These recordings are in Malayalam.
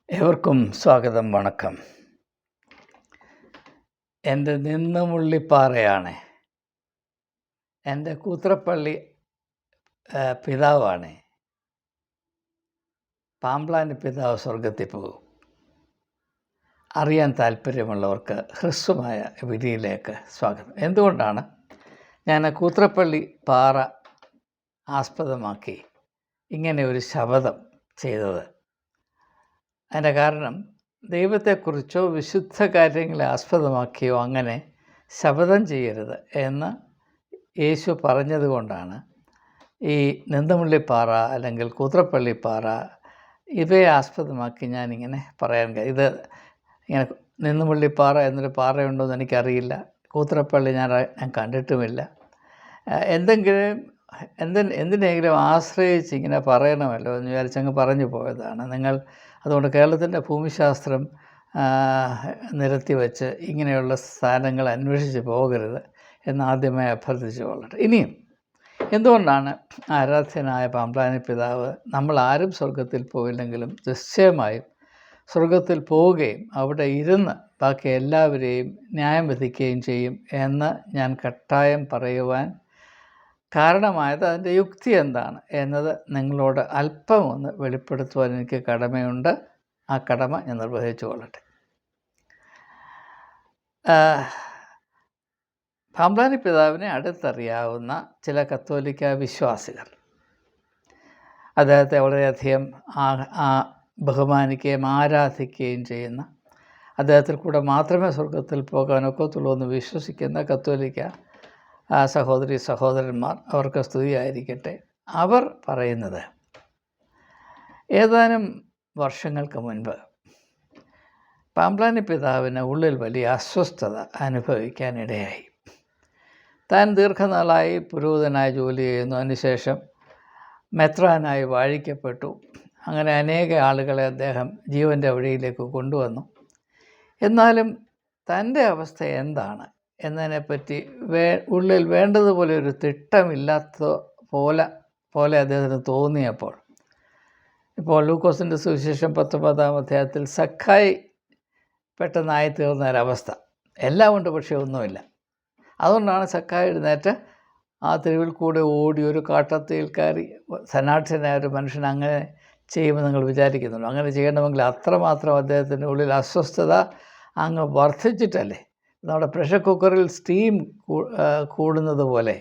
ഏവർക്കും സ്വാഗതം, വണക്കം. എൻ്റെ നിന്നുമുള്ളിപ്പാറയാണ്, എൻ്റെ കൂത്രപ്പള്ളി പിതാവാണ്. പാമ്പ്ലാനി പിതാവ് സ്വർഗത്തിൽ പോകും. അറിയാൻ താല്പര്യമുള്ളവർക്ക് ഹ്രസ്വമായ വിധിയിലേക്ക് സ്വാഗതം. എന്തുകൊണ്ടാണ് ഞാൻ കൂത്രപ്പള്ളി പാറ ആസ്പദമാക്കി ഇങ്ങനെ ഒരു ശപഥം ചെയ്തത്? അതിൻ്റെ കാരണം, ദൈവത്തെക്കുറിച്ചോ വിശുദ്ധ കാര്യങ്ങളെ ആസ്പദമാക്കിയോ അങ്ങനെ ശപഥം ചെയ്യരുത് എന്ന് യേശു പറഞ്ഞതുകൊണ്ടാണ് ഈ നിന്തമുള്ളിപ്പാറ അല്ലെങ്കിൽ കൂത്രപ്പള്ളിപ്പാറ ഇവയെ ആസ്പദമാക്കി ഞാനിങ്ങനെ പറയാൻ ഇത് ഇങ്ങനെ നിന്തമുള്ളിപ്പാറ എന്നൊരു പാറയുണ്ടോ എന്ന് എനിക്കറിയില്ല. കൂത്രപ്പള്ളി ഞാൻ കണ്ടിട്ടുമില്ല. എന്തിനെങ്കിലും ആശ്രയിച്ച് ഇങ്ങനെ പറയണമല്ലോ എന്ന് വിചാരിച്ചങ്ങ് പറഞ്ഞു പോയതാണ്. നിങ്ങൾ അതുകൊണ്ട് കേരളത്തിൻ്റെ ഭൂമിശാസ്ത്രം നിരത്തി വെച്ച് ഇങ്ങനെയുള്ള സ്ഥാനങ്ങൾ അന്വേഷിച്ച് പോകരുത് എന്നാദ്യമായി അഭ്യർത്ഥിച്ചു കൊള്ളട്ടെ. ഇനിയും എന്തുകൊണ്ടാണ് ആരാധ്യനായ പാമ്പ്ലാനി പിതാവ് നമ്മൾ ആരും സ്വർഗത്തിൽ പോയില്ലെങ്കിലും നിശ്ചയമായും സ്വർഗത്തിൽ പോവുകയും അവിടെ ഇരുന്ന് ബാക്കി എല്ലാവരെയും ന്യായം വിധിക്കുകയും ചെയ്യും എന്ന് ഞാൻ കട്ടായം പറയുവാൻ കാരണമായത്, അതിൻ്റെ യുക്തി എന്താണ് എന്നത് നിങ്ങളോട് അല്പം ഒന്ന് വെളിപ്പെടുത്തുവാൻ എനിക്ക് കടമയുണ്ട്. ആ കടമ ഞാൻ നിർവഹിച്ചു കൊള്ളട്ടെ. പാമ്പ്ലാനി പിതാവിനെ അടുത്തറിയാവുന്ന ചില കത്തോലിക്ക വിശ്വാസികൾ അദ്ദേഹത്തെ വളരെയധികം ബഹുമാനിക്കുകയും ആരാധിക്കുകയും ചെയ്യുന്ന, അദ്ദേഹത്തിൽ കൂടെ മാത്രമേ സ്വർഗത്തിൽ പോകാനൊക്കത്തുള്ളൂ എന്ന് വിശ്വസിക്കുന്ന കത്തോലിക്ക സഹോദരി സഹോദരന്മാർ, അവർക്ക് സ്തുതിയായിരിക്കട്ടെ, അവർ പറയുന്നത് ഏതാനും വർഷങ്ങൾക്ക് മുൻപ് പാമ്പ്ലാനി പിതാവിന് ഉള്ളിൽ വലിയ അസ്വസ്ഥത അനുഭവിക്കാനിടയായി. താൻ ദീർഘനാളായി പുരോഹിതനായി ജോലി ചെയ്യുന്നു. അതിനുശേഷം മെത്രാനായി വാഴിക്കപ്പെട്ടു. അങ്ങനെ അനേക ആളുകളെ അദ്ദേഹം ജീവൻ്റെ വഴിയിലേക്ക് കൊണ്ടുവന്നു. എന്നാലും തൻ്റെ അവസ്ഥ എന്താണ് എന്നതിനെപ്പറ്റി ഉള്ളിൽ വേണ്ടതുപോലെ ഒരു തിട്ടമില്ലാത്ത പോലെ അദ്ദേഹത്തിന് തോന്നിയപ്പോൾ, ഇപ്പോൾ ലൂക്കോസിൻ്റെ സുവിശേഷം 19-ാം അധ്യായത്തിൽ സക്കായി പെട്ടെന്നായി തീർന്ന ഒരവസ്ഥ. എല്ലാം ഉണ്ട്, പക്ഷേ ഒന്നുമില്ല. അതുകൊണ്ടാണ് സക്കായി എഴുന്നേറ്റ് ആ തെരുവിൽ കൂടെ ഓടി ഒരു കാട്ടത്തിയിൽ കയറി. സന്നാഠ്യനായ ഒരു മനുഷ്യൻ അങ്ങനെ ചെയ്യുമെന്ന് നിങ്ങൾ വിചാരിക്കുന്നുള്ളൂ. അങ്ങനെ ചെയ്യണമെങ്കിൽ അത്രമാത്രം അദ്ദേഹത്തിൻ്റെ ഉള്ളിൽ അസ്വസ്ഥത അങ്ങ് വർദ്ധിച്ചിട്ടല്ലേ. നമ്മുടെ പ്രഷർ കുക്കറിൽ സ്റ്റീം കൂടുന്നത് പോലെ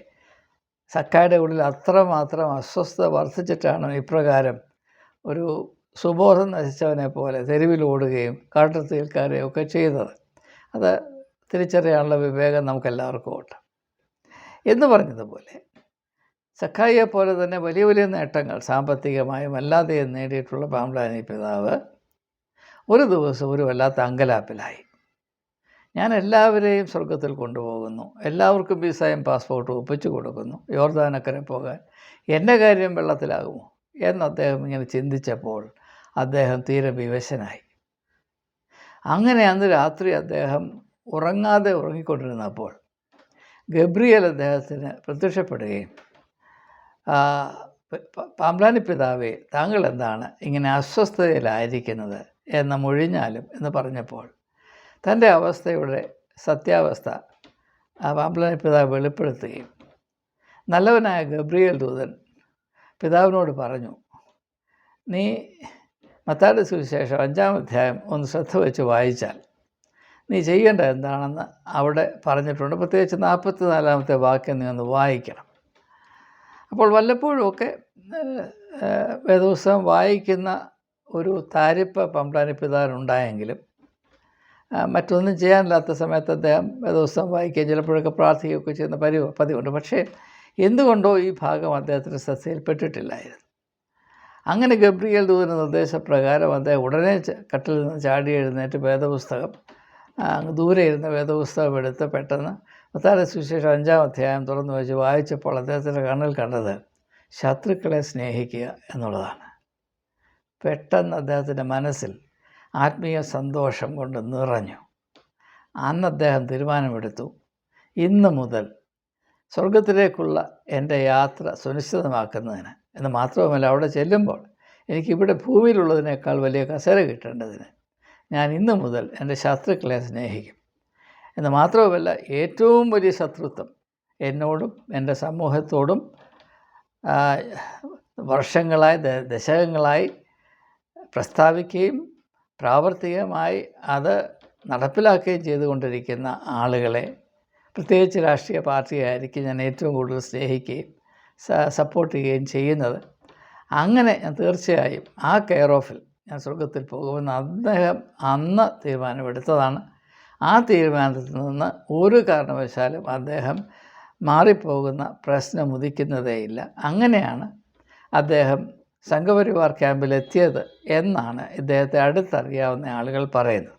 സക്കായുടെ ഉള്ളിൽ അത്രമാത്രം അസ്വസ്ഥത വർദ്ധിച്ചിട്ടാണ് ഇപ്രകാരം ഒരു സുബോധം നശിച്ചവനെ പോലെ തെരുവിൽ ഓടുകയും കാട്ടത്തിയിൽ കയറുകയും ഒക്കെ ചെയ്തത്. അത് തിരിച്ചറിയാനുള്ള വിവേകം നമുക്കെല്ലാവർക്കും ഉണ്ട്. എന്ന് പറഞ്ഞതുപോലെ സക്കായിയെ പോലെ തന്നെ വലിയ വലിയ നേട്ടങ്ങൾ സാമ്പത്തികമായും അല്ലാതെയും നേടിയിട്ടുള്ള പാമ്പ്ലാനി പിതാവ് ഒരു ദിവസം ഒരു വല്ലാത്ത അങ്കലാപ്പിലായി. ഞാൻ എല്ലാവരെയും സ്വർഗത്തിൽ കൊണ്ടുപോകുന്നു, എല്ലാവർക്കും വിസയും പാസ്പോർട്ടും ഒപ്പിച്ചു കൊടുക്കുന്നു, യോർദാനക്കരെ പോകാൻ എൻ്റെ കാര്യം വെള്ളത്തിലാകുമോ എന്ന് അദ്ദേഹം ഇങ്ങനെ ചിന്തിച്ചപ്പോൾ അദ്ദേഹം തീരെ വിവശനായി. അങ്ങനെ അന്ന് രാത്രി അദ്ദേഹം ഉറങ്ങാതെ ഉറങ്ങിക്കൊണ്ടിരുന്നപ്പോൾ ഗബ്രിയേൽ അദ്ദേഹത്തിന് പ്രത്യക്ഷപ്പെടുകയും, പാമ്പ്ലാനി പിതാവേ, താങ്കൾ എന്താണ് ഇങ്ങനെ അസ്വസ്ഥതയിലായിരിക്കുന്നത് എന്ന് മൊഴിഞ്ഞാലും എന്ന് പറഞ്ഞപ്പോൾ തൻ്റെ അവസ്ഥയുടെ സത്യാവസ്ഥ പാമ്പ്ലാനി പിതാവ് വെളിപ്പെടുത്തുകയും നല്ലവനായ ഗബ്രിയേൽ ദൂതൻ പിതാവിനോട് പറഞ്ഞു, നീ മത്തായിയുടെ സുവിശേഷം 5-ാം അധ്യായം ഒന്ന് ശ്രദ്ധ വെച്ച് വായിച്ചാൽ നീ ചെയ്യേണ്ടത് എന്താണെന്ന് അവിടെ പറഞ്ഞിട്ടുണ്ട്. പ്രത്യേകിച്ച് 44-ാമത്തെ വാക്യം നീ ഒന്ന് വായിക്കണം. അപ്പോൾ വല്ലപ്പോഴുമൊക്കെ വേദപുസ്തകം വായിക്കുന്ന ഒരു താരിപ്പ് പാമ്പ്ലാനി പിതാവിനുണ്ടായെങ്കിലും മറ്റൊന്നും ചെയ്യാനില്ലാത്ത സമയത്ത് അദ്ദേഹം വേദപുസ്തകം വായിക്കുകയും ചിലപ്പോഴൊക്കെ പ്രാർത്ഥിക്കുകയൊക്കെ ചെയ്യുന്ന പതിവുണ്ട്. പക്ഷേ എന്തുകൊണ്ടോ ഈ ഭാഗം അദ്ദേഹത്തിൻ്റെ ശ്രദ്ധയിൽപ്പെട്ടിട്ടില്ലായിരുന്നു. അങ്ങനെ ഗബ്രിയേൽ ദൂതൻ്റെ നിർദ്ദേശപ്രകാരം അദ്ദേഹം ഉടനെ കട്ടിൽ നിന്ന് ചാടി എഴുന്നേറ്റ് വേദപുസ്തകം, ദൂരെ ഇരുന്ന വേദപുസ്തകം എടുത്ത് പെട്ടെന്ന് മത്തായിയുടെ സുവിശേഷം 5-ാം അധ്യായം തുറന്നു വെച്ച് വായിച്ചപ്പോൾ അദ്ദേഹത്തിൻ്റെ കണ്ണിൽ കണ്ടത് ശത്രുക്കളെ സ്നേഹിക്കുക എന്നുള്ളതാണ്. പെട്ടെന്ന് അദ്ദേഹത്തിൻ്റെ മനസ്സിൽ ആത്മീയ സന്തോഷം കൊണ്ട് നിറഞ്ഞു. അന്ന് അദ്ദേഹം തീരുമാനമെടുത്തു, ഇന്ന് മുതൽ സ്വർഗത്തിലേക്കുള്ള എൻ്റെ യാത്ര സുനിശ്ചിതമാക്കുന്നതിന് എന്ന് മാത്രവുമല്ല, അവിടെ ചെല്ലുമ്പോൾ എനിക്കിവിടെ ഭൂമിയിലുള്ളതിനേക്കാൾ വലിയ കസേര കിട്ടേണ്ടതിന് ഞാൻ ഇന്നു മുതൽ എൻ്റെ ശത്രുക്കളെ സ്നേഹിക്കും. എന്ന് മാത്രവുമല്ല, ഏറ്റവും വലിയ ശത്രുത്വം എന്നോടും എൻ്റെ സമൂഹത്തോടും വർഷങ്ങളായി ദശകങ്ങളായി പ്രസ്താവിക്കുകയും പ്രാവർത്തികമായി അത് നടപ്പിലാക്കുകയും ചെയ്തുകൊണ്ടിരിക്കുന്ന ആളുകളെ, പ്രത്യേകിച്ച് രാഷ്ട്രീയ പാർട്ടിയായിരിക്കും ഞാൻ ഏറ്റവും കൂടുതൽ സ്നേഹിക്കുകയും സപ്പോർട്ട് ചെയ്യുകയും ചെയ്യുന്നത്. അങ്ങനെ ഞാൻ തീർച്ചയായും ആ കെയർ ഓഫിൽ ഞാൻ സ്വർഗത്തിൽ പോകുമെന്ന് അദ്ദേഹം അന്ന് തീരുമാനമെടുത്തതാണ്. ആ തീരുമാനത്തിൽ നിന്ന് ഒരു കാരണവശാലും അദ്ദേഹം മാറിപ്പോകുന്ന പ്രശ്നം ഉദിക്കുന്നതേയില്ല. അങ്ങനെയാണ് അദ്ദേഹം സംഘപരിവാർ ക്യാമ്പിലെത്തിയത് എന്നാണ് ഇദ്ദേഹത്തെ അടുത്തറിയാവുന്ന ആളുകൾ പറയുന്നത്.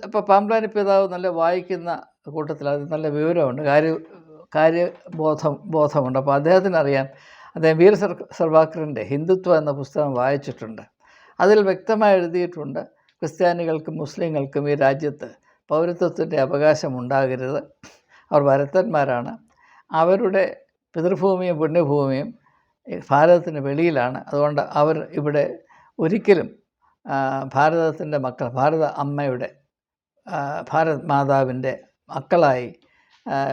ഇപ്പോൾ പാമ്പ്ലാനി പിതാവ് നല്ല വായിക്കുന്ന കൂട്ടത്തിൽ അത് നല്ല വിവരമുണ്ട്, ബോധമുണ്ട്. അപ്പോൾ അദ്ദേഹത്തിനറിയാം. അദ്ദേഹം വീര സർവാക്കറിൻ്റെ ഹിന്ദുത്വ എന്ന പുസ്തകം വായിച്ചിട്ടുണ്ട്. അതിൽ വ്യക്തമായി എഴുതിയിട്ടുണ്ട്, ക്രിസ്ത്യാനികൾക്കും മുസ്ലിങ്ങൾക്കും ഈ രാജ്യത്ത് പൗരത്വത്തിൻ്റെ അവകാശം ഉണ്ടാകരുത്. അവർ ഭരതന്മാരാണ്. അവരുടെ പിതൃഭൂമിയും പുണ്യഭൂമിയും ഭാരതത്തിന് വെളിയിലാണ്. അതുകൊണ്ട് അവർ ഇവിടെ ഒരിക്കലും ഭാരതത്തിൻ്റെ മക്കൾ, ഭാരത അമ്മയുടെ, ഭാരത് മാതാവിൻ്റെ മക്കളായി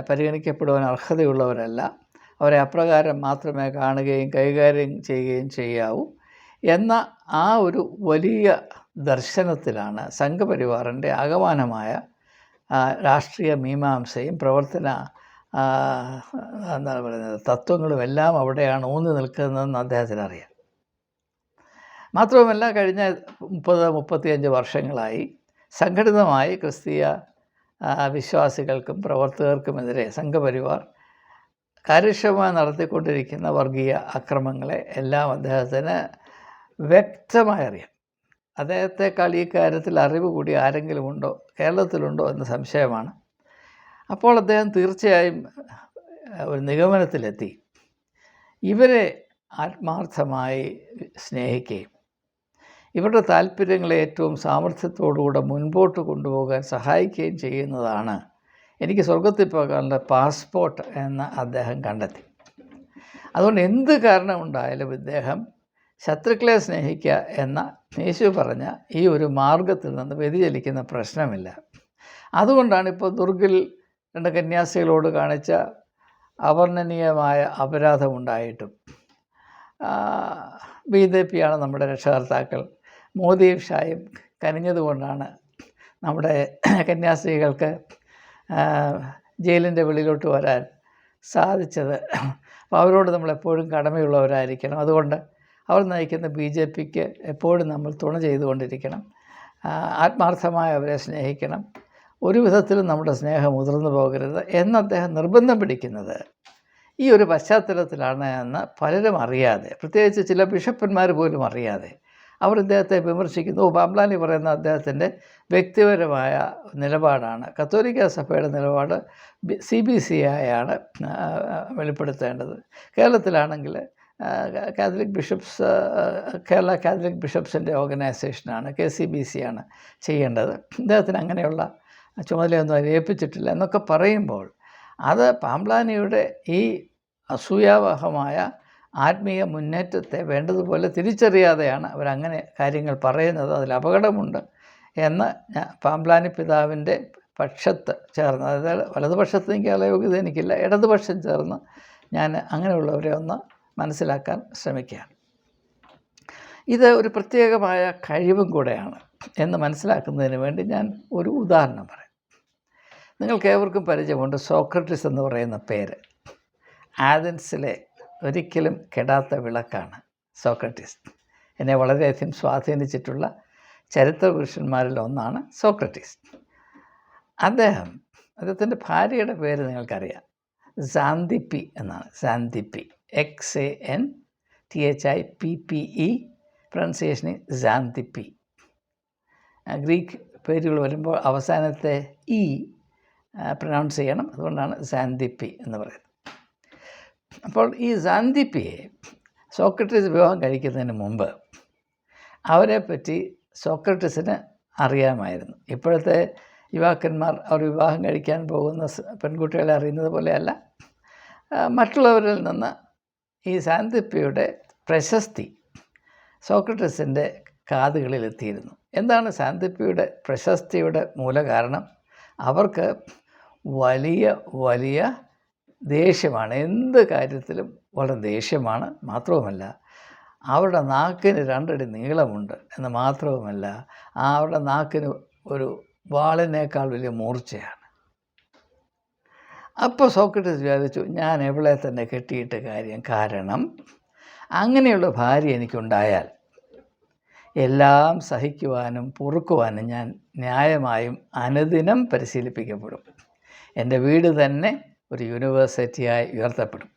പരിഗണിക്കപ്പെടുവാൻ അർഹതയുള്ളവരല്ല. അവരെ അപ്രകാരം മാത്രമേ കാണുകയും കൈകാര്യം ചെയ്യുകയും ചെയ്യാവൂ എന്ന ആ ഒരു വലിയ ദർശനത്തിലാണ് സംഘപരിവാറിൻ്റെ ആകമാനമായ രാഷ്ട്രീയ മീമാംസയും പ്രവർത്തന എന്താണ് പറയുന്നത് തത്വങ്ങളും എല്ലാം അവിടെയാണ് ഊന്നി നിൽക്കുന്നതെന്ന് അദ്ദേഹത്തിനറിയാം. മാത്രവുമല്ല, കഴിഞ്ഞ 30-35 വർഷങ്ങളായി സംഘടിതമായി ക്രിസ്തീയ വിശ്വാസികൾക്കും പ്രവർത്തകർക്കുമെതിരെ സംഘപരിവാർ കാര്യക്ഷമമായി നടത്തിക്കൊണ്ടിരിക്കുന്ന വർഗീയ അക്രമങ്ങളെ എല്ലാം അദ്ദേഹത്തിന് വ്യക്തമായി അറിയാം. അദ്ദേഹത്തെക്കാൾ ഈ കാര്യത്തിൽ അറിവ് കൂടി ആരെങ്കിലും ഉണ്ടോ, കേരളത്തിലുണ്ടോ എന്ന് സംശയമാണ്. അപ്പോൾ അദ്ദേഹം തീർച്ചയായും ഒരു നിഗമനത്തിലെത്തി. ഇവരെ ആത്മാർത്ഥമായി സ്നേഹിക്കുകയും ഇവരുടെ താല്പര്യങ്ങളെ ഏറ്റവും സാമർഥ്യത്തോടുകൂടെ മുൻപോട്ട് കൊണ്ടുപോകാൻ സഹായിക്കുകയും ചെയ്യുന്നതാണ് എനിക്ക് സ്വർഗത്തിൽ പോകാനുള്ള പാസ്പോർട്ട് എന്ന് അദ്ദേഹം കണ്ടെത്തി. അതുകൊണ്ട് എന്ത് കാരണമുണ്ടായാലും ഇദ്ദേഹം ശത്രുക്കളെ സ്നേഹിക്കുക എന്ന യേശു പറഞ്ഞ ഈ ഒരു മാർഗത്തിൽ നിന്ന് വ്യതിചലിക്കുന്ന പ്രശ്നമില്ല. അതുകൊണ്ടാണ് ഇപ്പോൾ ദുർഗിൽ 2 കന്യാസികളോട് കാണിച്ച അവർണ്ണനീയമായ അപരാധമുണ്ടായിട്ടും BJP ആണ് നമ്മുടെ രക്ഷകർത്താക്കൾ, മോദിയും ഷായും കനിഞ്ഞതുകൊണ്ടാണ് നമ്മുടെ കന്യാസ്ത്രീകൾക്ക് ജയിലിൻ്റെ വെളിയിലോട്ട് വരാൻ സാധിച്ചത്. അപ്പോൾ അവരോട് നമ്മളെപ്പോഴും കടമയുള്ളവരായിരിക്കണം. അതുകൊണ്ട് അവർ നയിക്കുന്ന BJPക്ക് എപ്പോഴും നമ്മൾ തുണ ചെയ്തുകൊണ്ടിരിക്കണം. ആത്മാർത്ഥമായി അവരെ സ്നേഹിക്കണം. ഒരു വിധത്തിലും നമ്മുടെ സ്നേഹം മുതിർന്നു പോകരുത് എന്ന് അദ്ദേഹം നിർബന്ധം പിടിക്കുന്നത് ഈ ഒരു പശ്ചാത്തലത്തിലാണ് എന്ന് പലരും അറിയാതെ, പ്രത്യേകിച്ച് ചില ബിഷപ്പന്മാർ പോലും അറിയാതെ അവർ ഇദ്ദേഹത്തെ വിമർശിക്കുന്നു. പാമ്പ്ലാനി പറയുന്ന അദ്ദേഹത്തിൻ്റെ വ്യക്തിപരമായ നിലപാടാണ്. കത്തോലിക്ക സഭയുടെ നിലപാട് CBCI വെളിപ്പെടുത്തേണ്ടത്. കേരളത്തിലാണെങ്കിൽ കേരള കാത്തലിക് ബിഷപ്സിൻ്റെ ഓർഗനൈസേഷനാണ്, KCBC ചെയ്യേണ്ടത്. ഇദ്ദേഹത്തിന് അങ്ങനെയുള്ള ചുമതലയൊന്നും ഏൽപ്പിച്ചിട്ടില്ല എന്നൊക്കെ പറയുമ്പോൾ അത് പാമ്പ്ലാനിയുടെ ഈ അസൂയാവഹമായ ആത്മീയ മുന്നേറ്റത്തെ വേണ്ടതുപോലെ തിരിച്ചറിയാതെയാണ് അവരങ്ങനെ കാര്യങ്ങൾ പറയുന്നത്. അതിൽ അപകടമുണ്ട് എന്ന് പാമ്പ്ലാനി പിതാവിൻ്റെ പക്ഷത്ത് ചേർന്ന്, അതായത് വലതുപക്ഷത്ത് എനിക്ക് യോഗ്യത എനിക്കില്ല, ഇടതുപക്ഷം ചേർന്ന് ഞാൻ അങ്ങനെയുള്ളവരെ ഒന്ന് മനസ്സിലാക്കാൻ ശ്രമിക്കുകയാണ്. ഇത് ഒരു പ്രത്യേകമായ കഴിവും കൂടെയാണ് എന്ന് മനസ്സിലാക്കുന്നതിന് വേണ്ടി ഞാൻ ഒരു ഉദാഹരണം പറയാം. നിങ്ങൾക്കേവർക്കും പരിചയമുണ്ട് സോക്രട്ടീസ് എന്ന് പറയുന്ന പേര്. ആഥൻസിലെ ഒരിക്കലും കെടാത്ത വിളക്കാണ് സോക്രട്ടീസ്. എന്നെ വളരെയധികം സ്വാധീനിച്ചിട്ടുള്ള ചരിത്ര പുരുഷന്മാരിൽ ഒന്നാണ് സോക്രട്ടീസ്. അദ്ദേഹത്തിൻ്റെ ഭാര്യയുടെ പേര് നിങ്ങൾക്കറിയാം, സാന്തിപ്പി എന്നാണ്. സാന്തിപ്പി, XANTHIPPE, പ്രൊനൗൺസിയേഷന് സാന്തിപ്പി. ഗ്രീക്ക് പേരുകൾ വരുമ്പോൾ അവസാനത്തെ E പ്രൊനൗൺസ് ചെയ്യണം, അതുകൊണ്ടാണ് സാന്തിപ്പി എന്ന് പറയുന്നത്. അപ്പോൾ ഈ സാന്തിപ്പിയെ സോക്രട്ടീസ് വിവാഹം കഴിക്കുന്നതിന് മുമ്പ് അവരെപ്പറ്റി സോക്രട്ടീസിന് അറിയാമായിരുന്നു. ഇപ്പോഴത്തെ യുവാക്കന്മാർ അവർ വിവാഹം കഴിക്കാൻ പോകുന്ന പെൺകുട്ടികളെ അറിയുന്നത് പോലെയല്ല. മറ്റുള്ളവരിൽ നിന്ന് ഈ സാന്തിപ്പിയുടെ പ്രശസ്തി സോക്രട്ടീസിൻ്റെ കാതുകളിലെത്തിയിരുന്നു. എന്താണ് സാന്തിപ്പിയുടെ പ്രശസ്തിയുടെ മൂലകാരണം? അവർക്ക് വലിയ വലിയ ദേഷ്യമാണ്. എന്ത് കാര്യത്തിലും വളരെ ദേഷ്യമാണ്. മാത്രവുമല്ല അവരുടെ നാക്കിന് 2 അടി നീളമുണ്ട് എന്ന് മാത്രവുമല്ല അവരുടെ നാക്കിന് ഒരു വാളിനേക്കാൾ വലിയ മൂർച്ചയാണ്. അപ്പോൾ സോക്രട്ടീസ് വിചാരിച്ചു, ഞാൻ എവളെ തന്നെ കെട്ടിയിട്ട് കാര്യം. കാരണം അങ്ങനെയുള്ള ഭാര്യ എനിക്കുണ്ടായാൽ എല്ലാം സഹിക്കുവാനും പൊറുക്കുവാനും ഞാൻ ന്യായമായും അനുദിനം പരിശീലിപ്പിക്കപ്പെടും. എൻ്റെ വീട് തന്നെ ഒരു യൂണിവേഴ്സിറ്റിയായി ഉയർത്തപ്പെടും.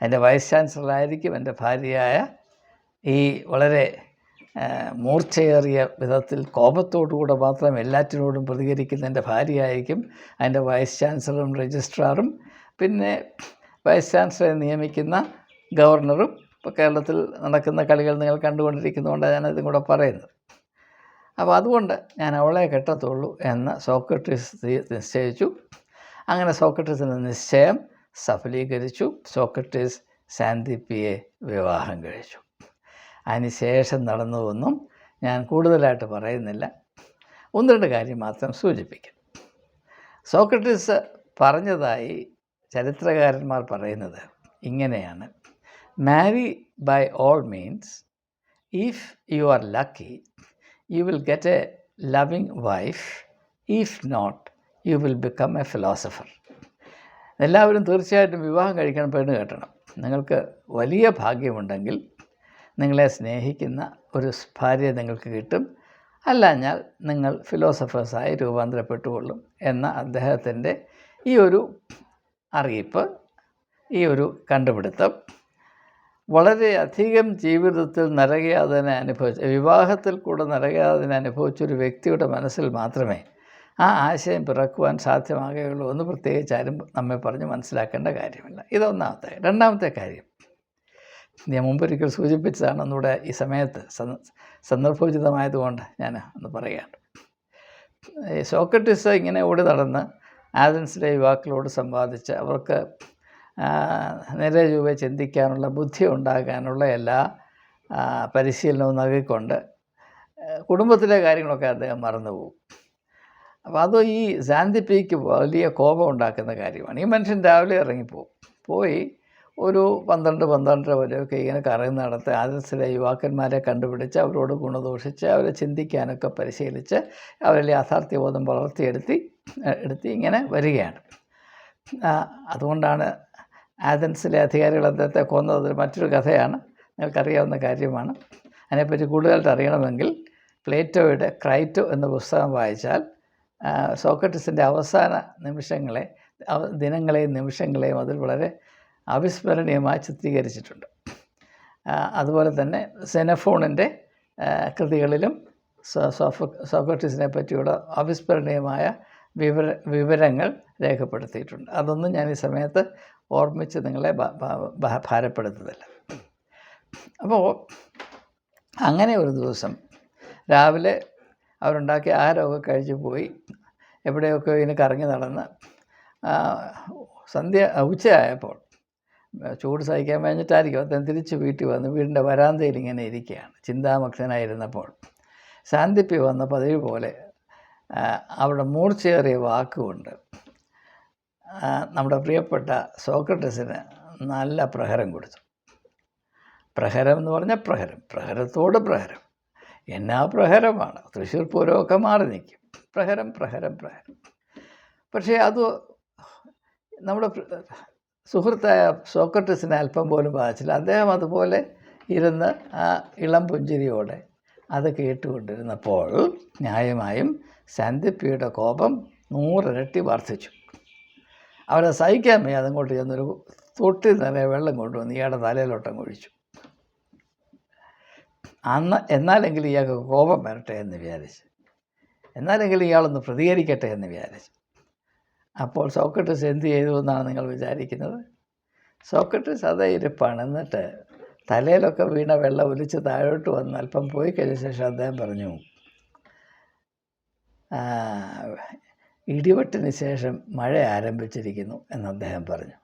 എൻ്റെ വൈസ് ചാൻസലറായിരിക്കും എൻ്റെ ഭാര്യയായ ഈ വളരെ മൂർച്ചയേറിയ വിധത്തിൽ കോപത്തോടുകൂടെ മാത്രം എല്ലാറ്റിനോടും പ്രതികരിക്കുന്ന എൻ്റെ ഭാര്യയായിരിക്കും അതിൻ്റെ വൈസ് ചാൻസലറും രജിസ്ട്രാറും പിന്നെ വൈസ് ചാൻസലറെ നിയമിക്കുന്ന ഗവർണറും. ഇപ്പോൾ കേരളത്തിൽ നടക്കുന്ന കളികൾ നിങ്ങൾ കണ്ടുകൊണ്ടിരിക്കുന്നതുകൊണ്ടാണ് ഞാനതും കൂടെ പറയുന്നത്. അപ്പോൾ അതുകൊണ്ട് ഞാൻ അവളെ കെട്ടത്തുള്ളൂ എന്ന് സോക്രട്ടീസ് നിശ്ചയിച്ചു. അങ്ങനെ സോക്രട്ടീസിൻ്റെ നിശ്ചയം സഫലീകരിച്ചു. സോക്രട്ടീസ് സാന്തിപ്പിയെ വിവാഹം കഴിച്ചു. അതിനുശേഷം നടന്നതൊന്നും ഞാൻ കൂടുതലായിട്ട് പറയുന്നില്ല. 1-2 കാര്യം മാത്രം സൂചിപ്പിക്കും. സോക്രട്ടീസ് പറഞ്ഞതായി ചരിത്രകാരന്മാർ പറയുന്നത് ഇങ്ങനെയാണ്: marry by all means, if you are lucky you will get a loving wife, if not you will become a philosopher. എല്ലാവരും തീർച്ചയായിട്ടും വിവാഹം കഴിക്കണം, പെണ്ണ് കെട്ടണം. നിങ്ങൾക്ക് വലിയ ഭാഗ്യമുണ്ടെങ്കിൽ നിങ്ങളെ സ്നേഹിക്കുന്ന ഒരു ഭാര്യ നിങ്ങൾക്ക് കിട്ടും, അല്ലാഞ്ഞാൽ നിങ്ങൾ ഫിലോസഫേഴ്സായി രൂപാന്തരപ്പെട്ടുകൊള്ളും എന്ന അദ്ദേഹത്തിൻ്റെ ഈ ഒരു അറിയിപ്പ്, ഈ ഒരു കണ്ടുപിടുത്തം വളരെയധികം ജീവിതത്തിൽ നരകയാതന വിവാഹത്തിൽ കൂടെ നരകയാതന അനുഭവിച്ചൊരു വ്യക്തിയുടെ മനസ്സിൽ മാത്രമേ ആ ആശയം പിറക്കുവാൻ സാധ്യമാകുകയുള്ളൂ എന്ന് പ്രത്യേകിച്ച് ആരും നമ്മെ പറഞ്ഞ് മനസ്സിലാക്കേണ്ട കാര്യമില്ല. ഇതൊന്നാമത്തെ. 2-ാമത്തെ കാര്യം ഞാൻ മുമ്പൊരിക്കൽ സൂചിപ്പിച്ചതാണ്. ഒന്നുകൂടെ ഈ സമയത്ത് സന്ദർഭോചിതമായതുകൊണ്ട് ഞാൻ ഒന്ന് പറയുകയാണ്. സോക്രട്ടീസ് ഇങ്ങനെ ഓടി നടന്ന് ആഥൻസിലെ യുവാക്കളോട് സംവാദിച്ച് അവർക്ക് നേരെ ചൊവ്വേ ചിന്തിക്കാനുള്ള ബുദ്ധി ഉണ്ടാകാനുള്ള എല്ലാ പരിശീലനവും നൽകിക്കൊണ്ട് കുടുംബത്തിലെ കാര്യങ്ങളൊക്കെ അദ്ദേഹം മറന്നുപോകും. അപ്പോൾ അത് ഈ സാന്തിപ്പിക്ക് വലിയ കോപം ഉണ്ടാക്കുന്ന കാര്യമാണ്. ഈ മനുഷ്യൻ രാവിലെ ഇറങ്ങിപ്പോവും. പോയി ഒരു 12-12:30 വരെയൊക്കെ ഇങ്ങനെ കറങ്ങി നടത്ത് ആഥൻസിലെ യുവാക്കന്മാരെ കണ്ടുപിടിച്ച് അവരോട് ഗുണദോഷിച്ച് അവരെ ചിന്തിക്കാനൊക്കെ പരിശീലിച്ച് അവരിൽ യാഥാർത്ഥ്യബോധം വളർത്തിയെടുത്ത് ഇങ്ങനെ വരികയാണ്. അതുകൊണ്ടാണ് ആഥൻസിലെ അധികാരികൾ അദ്ദേഹത്തെ കൊന്നത്. മറ്റൊരു കഥയാണ്, നിങ്ങൾക്കറിയാവുന്ന കാര്യമാണ്. അതിനെപ്പറ്റി കൂടുതലായിട്ട് അറിയണമെങ്കിൽ പ്ലേറ്റോയുടെ ക്രൈറ്റോ എന്ന പുസ്തകം വായിച്ചാൽ സോക്രട്ടീസിൻ്റെ അവസാന ദിനങ്ങളെയും നിമിഷങ്ങളെയും അതിൽ വളരെ അവിസ്മരണീയമായി ചിത്രീകരിച്ചിട്ടുണ്ട്. അതുപോലെ തന്നെ സെനഫോണിൻ്റെ കൃതികളിലും സോക്രട്ടീസിനെ പറ്റിയുള്ള അവിസ്മരണീയമായ വിവരങ്ങൾ രേഖപ്പെടുത്തിയിട്ടുണ്ട്. അതൊന്നും ഞാൻ ഈ സമയത്ത് ഓർമ്മിച്ച് നിങ്ങളെ ഭാരപ്പെടുത്തുന്നില്ല. അപ്പോൾ അങ്ങനെ ഒരു ദിവസം രാവിലെ അവരുണ്ടാക്കിയ ആഹാരമൊക്കെ കഴിച്ച് പോയി എവിടെയൊക്കെ ഇങ്ങനെ കറങ്ങി നടന്ന് ഉച്ചയായപ്പോൾ ചൂട് സഹിക്കാൻ കഴിഞ്ഞിട്ടായിരിക്കും അദ്ദേഹം തിരിച്ച് വീട്ടിൽ വന്ന് വീടിൻ്റെ വരാന്തയിൽ ഇങ്ങനെ ഇരിക്കുകയാണ്. ചിന്താമഗ്നനായിരുന്നപ്പോൾ സാന്തിപ്പി വന്ന പതിവ് പോലെ അവിടെ മൂർച്ചയേറിയ വാക്കുകൊണ്ട് നമ്മുടെ പ്രിയപ്പെട്ട സോക്രട്ടീസിന് നല്ല പ്രഹരം കൊടുത്തു. പ്രഹരം എന്ന് പറഞ്ഞാൽ പ്രഹരത്തോട് പ്രഹരം. എന്നാ പ്രഹരമാണ്! തൃശ്ശൂർ പൂരമൊക്കെ മാറി നിൽക്കും. പ്രഹരം. പക്ഷേ അത് നമ്മുടെ സുഹൃത്തായ സോക്രട്ടീസിനെ അല്പം പോലും ബാധിച്ചില്ല. അദ്ദേഹം അതുപോലെ ഇരുന്ന് ആ ഇളം പുഞ്ചിരിയോടെ അത് കേട്ടുകൊണ്ടിരുന്നപ്പോൾ ന്യായമായും സാന്തിപ്പിയുടെ കോപം 100 ഇരട്ടി വർദ്ധിച്ചു. അവരെ സഹിക്കാൻ വയ്യ. അതങ്ങോട്ട് ചെന്നൊരു തൊട്ടി നിറയെ വെള്ളം കൊണ്ടുവന്ന് ഇയാളുടെ തലയിലോട്ടങ്ങ് ഒഴിച്ചു. എന്നാലെങ്കിലും ഇയാൾക്ക് കോപം വരട്ടെ എന്ന് വിചാരിച്ച്, എന്നാലെങ്കിലും ഇയാളൊന്ന് പ്രതികരിക്കട്ടെ എന്ന് വിചാരിച്ചു. അപ്പോൾ സോക്രട്ടീസ് എന്ത് ചെയ്തു എന്നാണ് നിങ്ങൾ വിചാരിക്കുന്നത്? സോക്രട്ടീസ് അതേ ഇരിപ്പാണ്. എന്നിട്ട് തലയിലൊക്കെ വീണ വെള്ളം ഒലിച്ച് താഴോട്ട് വന്ന് അല്പം പോയി കഴിഞ്ഞ ശേഷം അദ്ദേഹം പറഞ്ഞു, ഇടിവെട്ടിന് ശേഷം മഴ ആരംഭിച്ചിരിക്കുന്നു എന്ന് അദ്ദേഹം പറഞ്ഞു.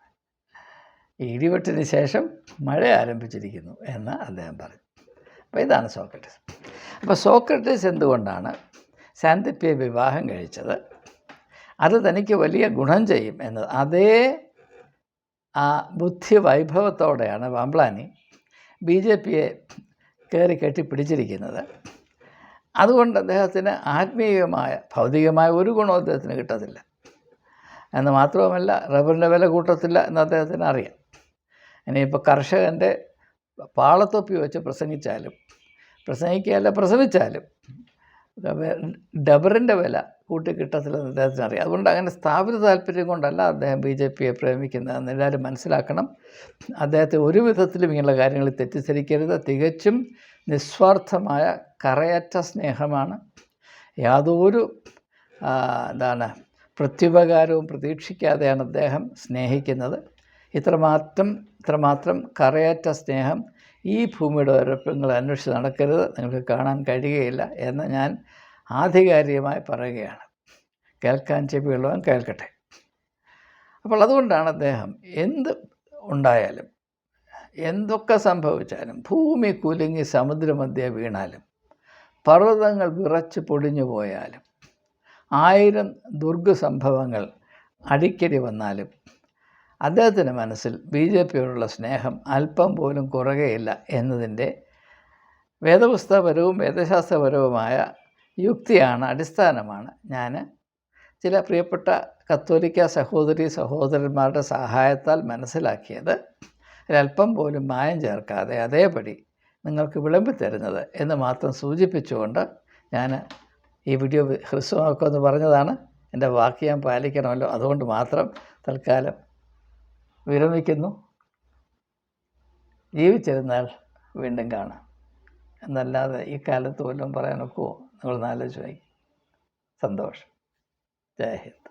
ഈ ഇടിവെട്ടിന് ശേഷം മഴ ആരംഭിച്ചിരിക്കുന്നു എന്ന് അദ്ദേഹം പറഞ്ഞു. അപ്പോൾ ഇതാണ് സോക്രട്ടീസ്. അപ്പോൾ സോക്രട്ടീസ് എന്തുകൊണ്ടാണ് സാന്തിപ്പയെ വിവാഹം കഴിച്ചത്? അത് തനിക്ക് വലിയ ഗുണം ചെയ്യും എന്നത് അതേ ആ ബുദ്ധി വൈഭവത്തോടെയാണ് പാംപ്ലാനി BJPയെ കയറി കെട്ടിപ്പിടിച്ചിരിക്കുന്നത്. അതുകൊണ്ട് അദ്ദേഹത്തിന് ആത്മീയമായ ഭൗതികമായ ഒരു ഗുണവും അദ്ദേഹത്തിന് കിട്ടത്തില്ല എന്ന് മാത്രവുമല്ല, റബ്ബറിൻ്റെ വില കൂട്ടത്തില്ല എന്ന് അദ്ദേഹത്തിന് അറിയാം. ഇനിയിപ്പോൾ കർഷകൻ്റെ പാളത്തൊപ്പി വെച്ച് പ്രസവിച്ചാലും ഡബറിൻ്റെ വില കൂട്ടി കിട്ടത്തില്ലെന്ന് അദ്ദേഹത്തിന് അറിയാം. അതുകൊണ്ട് അങ്ങനെ സ്ഥാപിത താല്പര്യം കൊണ്ടല്ല അദ്ദേഹം BJPയെ പ്രേമിക്കുന്നതെന്ന് എല്ലാവരും മനസ്സിലാക്കണം. അദ്ദേഹത്തെ ഒരു വിധത്തിലും ഇങ്ങനെയുള്ള കാര്യങ്ങളിൽ തെറ്റിദ്ധരിക്കരുത്. തികച്ചും നിസ്വാർത്ഥമായ കറയറ്റ സ്നേഹമാണ്. യാതൊരു പ്രത്യുപകാരവും പ്രതീക്ഷിക്കാതെയാണ് അദ്ദേഹം സ്നേഹിക്കുന്നത്. ഇത്രമാത്രം കറയറ്റ സ്നേഹം ഈ ഭൂമിയുടെ ഉരപ്പങ്ങൾ അന്വേഷിച്ച് നടക്കരുത്, നിങ്ങൾക്ക് കാണാൻ കഴിയുകയില്ല എന്ന് ഞാൻ ആധികാരികമായി പറയുകയാണ്. കേൾക്കാൻ ചെവിയുള്ളവൻ കേൾക്കട്ടെ. അപ്പോൾ അതുകൊണ്ടാണ് അദ്ദേഹം എന്ത് ഉണ്ടായാലും, എന്തൊക്കെ സംഭവിച്ചാലും, ഭൂമി കുലുങ്ങി സമുദ്രമധ്യേ വീണാലും, പർവ്വതങ്ങൾ വിറച്ച് പൊടിഞ്ഞു പോയാലും, 1000 ദുർഗസംഭവങ്ങൾ അടിക്കടി വന്നാലും അദ്ദേഹത്തിൻ്റെ മനസ്സിൽ BJPയോടുള്ള സ്നേഹം അല്പം പോലും കുറയുകയില്ല എന്നതിൻ്റെ വേദപുസ്തകപരവും വേദശാസ്ത്രപരവുമായ യുക്തിയാണ്, അടിസ്ഥാനമാണ് ഞാൻ ചില പ്രിയപ്പെട്ട കത്തോലിക്ക സഹോദരന്മാരുടെ സഹായത്താൽ മനസ്സിലാക്കിയത്. ഒരല്പം പോലും മായം ചേർക്കാതെ അതേപടി നിങ്ങൾക്ക് വിളമ്പിത്തരുന്നത് എന്ന് മാത്രം സൂചിപ്പിച്ചുകൊണ്ട് ഞാൻ ഈ വീഡിയോ ഹ്രസ്വമാക്കുമെന്ന് പറഞ്ഞതാണ്. എൻ്റെ വാക്ക് ഞാൻ പാലിക്കണമല്ലോ, അതുകൊണ്ട് മാത്രം തൽക്കാലം വിരമിക്കുന്നു. ജീവിച്ചിരുന്നാൽ വീണ്ടും കാണാം എന്നല്ലാതെ ഈ കാലത്ത് വല്ലതും പറയാനൊക്കുമോ? നിങ്ങൾ ആലോചിച്ച് നോക്കി. സന്തോഷം. ജയ് ഹിന്ദ്.